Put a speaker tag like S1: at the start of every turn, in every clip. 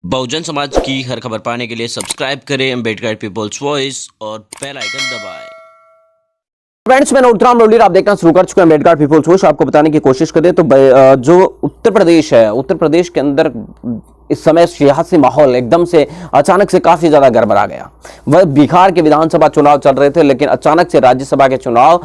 S1: बहुजन समाज की हर खबर पाने के लिए सब्सक्राइब करें अम्बेडकर पीपल्स वॉइस और बेल आइकन दबाएं।
S2: फ्रेंड्स, मैं उत्तराम लोलीर आप देखना शुरू कर चुके हैं अम्बेडकर पीपल्स वॉइस। आपको बताने की कोशिश करें तो जो उत्तर प्रदेश है, उत्तर प्रदेश के अंदर इस समय सियासी माहौल एकदम से अचानक से काफी ज्यादा गड़बड़ा गया। वह बिहार के विधानसभा चुनाव चल रहे थे, लेकिन अचानक से राज्यसभा के चुनाव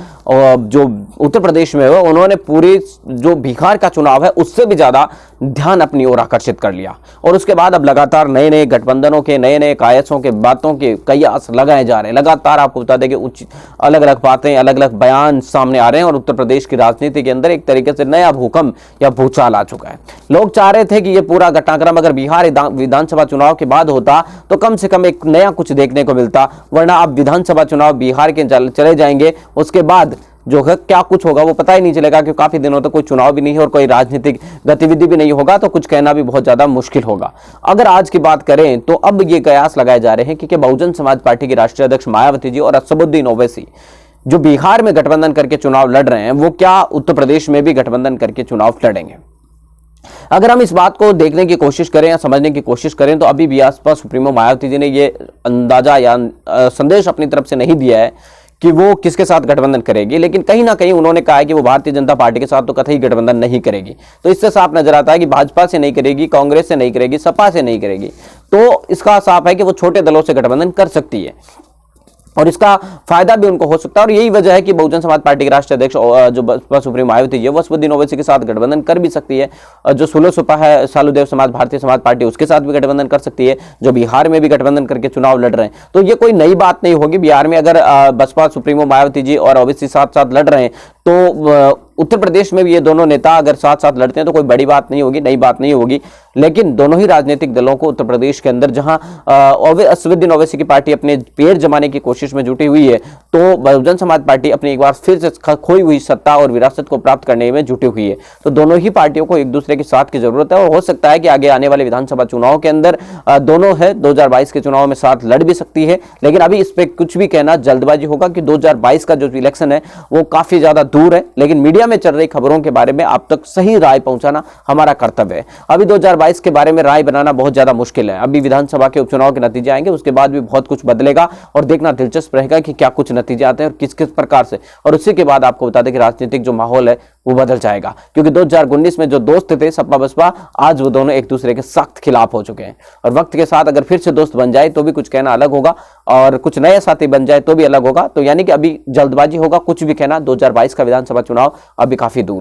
S2: जो उत्तर प्रदेश में हुए, उन्होंने पूरी जो बिहार का चुनाव है उससे भी ज्यादा ध्यान अपनी ओर आकर्षित कर लिया। और उसके बाद अब लगातार नए नए गठबंधनों के, नए नए कायसों के, बातों के कयास लगाए जा रहे हैं। लगातार आपको बता दें कि अलग अलग बातें, अलग अलग बयान सामने आ रहे हैं और उत्तर प्रदेश की राजनीति के अंदर एक तरीके से नया भूकंप या भूचाल आ चुका है। लोग चाह रहे थे कि यह पूरा घटनाक्रम अगर बिहार विधानसभा चुनाव के बाद होता तो कम से कम एक नया कुछ देखने को मिलता, वरना अब विधानसभा चुनाव बिहार के चले जाएंगे, उसके बाद जो है क्या कुछ होगा वो पता ही नहीं चलेगा, क्योंकि काफी दिनों तक कोई चुनाव भी नहीं है और कोई राजनीतिक गतिविधि भी नहीं होगा, तो कुछ कहना भी बहुत ज्यादा मुश्किल होगा। अगर आज की बात करें तो अब ये कयास लगाए जा रहे हैं कि बहुजन समाज पार्टी की राष्ट्रीय अध्यक्ष मायावती जी और असदुद्दीन ओवैसी जो बिहार में गठबंधन करके चुनाव लड़ रहे हैं, वो क्या उत्तर प्रदेश में भी गठबंधन करके चुनाव लड़ेंगे। अगर हम इस बात को देखने की कोशिश करें या समझने की कोशिश करें तो अभी भी आसपास सुप्रीमो मायावती जी ने ये अंदाजा या संदेश अपनी तरफ से नहीं दिया है कि वो किसके साथ गठबंधन करेगी, लेकिन कहीं ना कहीं उन्होंने कहा है कि वो भारतीय जनता पार्टी के साथ तो कतई गठबंधन नहीं करेगी। तो इससे साफ नजर आता है कि भाजपा से नहीं करेगी, कांग्रेस से नहीं करेगी, सपा से नहीं करेगी। तो इसका साफ है कि वो छोटे दलों से गठबंधन कर सकती है और इसका फायदा भी उनको हो सकता है। और यही वजह है कि बहुजन समाज पार्टी के राष्ट्रीय अध्यक्ष जो बसपा सुप्रीमो मायावती है, वो असदुद्दीन ओवैसी के साथ गठबंधन कर भी सकती है। जो सुलो-सुपा है, सालुदेव समाज, भारतीय समाज पार्टी, उसके साथ भी गठबंधन कर सकती है, जो बिहार में भी गठबंधन करके चुनाव लड़ रहे हैं। तो ये कोई नई बात नहीं होगी। बिहार में अगर बसपा सुप्रीमो मायावती जी और ओवैसी साथ साथ लड़ रहे हैं तो उत्तर प्रदेश में भी ये दोनों नेता अगर साथ साथ लड़ते हैं तो कोई बड़ी बात नहीं होगी, नई बात नहीं होगी। लेकिन दोनों ही राजनीतिक दलों को उत्तर प्रदेश के अंदर जहां असदुद्दीन ओवैसी की पार्टी अपने पैर जमाने की कोशिश में जुटी हुई है, तो बहुजन समाज पार्टी अपनी एक बार फिर से खोई हुई सत्ता और विरासत को प्राप्त करने में जुटी हुई है। तो दोनों ही पार्टियों को एक दूसरे के साथ की जरूरत है और हो सकता है कि आगे आने वाले विधानसभा चुनाव के अंदर दोनों है 2022 के चुनाव में साथ लड़ भी सकती है। लेकिन अभी इस पर कुछ भी कहना जल्दबाजी होगा कि 2022 का जो इलेक्शन है वो काफी ज्यादा दूर है, लेकिन मीडिया में चल रही खबरों के बारे में आप तक सही राय पहुंचाना हमारा कर्तव्य है। अभी 2022 के बारे में राय बनाना बहुत ज्यादा मुश्किल है। अभी विधानसभा के उपचुनाव के नतीजे आएंगे, उसके बाद भी बहुत कुछ बदलेगा और देखना दिलचस्प रहेगा कि क्या कुछ नतीजे आते हैं और किस किस प्रकार से। और उसी के बाद आपको बता दें कि राजनीतिक जो माहौल है वो बदल जाएगा, क्योंकि 2019 में जो दोस्त थे सपा बसपा, आज वो दोनों एक दूसरे के सख्त खिलाफ हो चुके हैं। और वक्त के साथ अगर फिर से दोस्त बन जाए तो भी कुछ कहना अलग होगा और कुछ नए साथी बन जाए तो भी अलग होगा। तो यानी कि अभी जल्दबाजी होगा कुछ भी कहना। 2022 का विधानसभा चुनाव अभी काफी दूर है।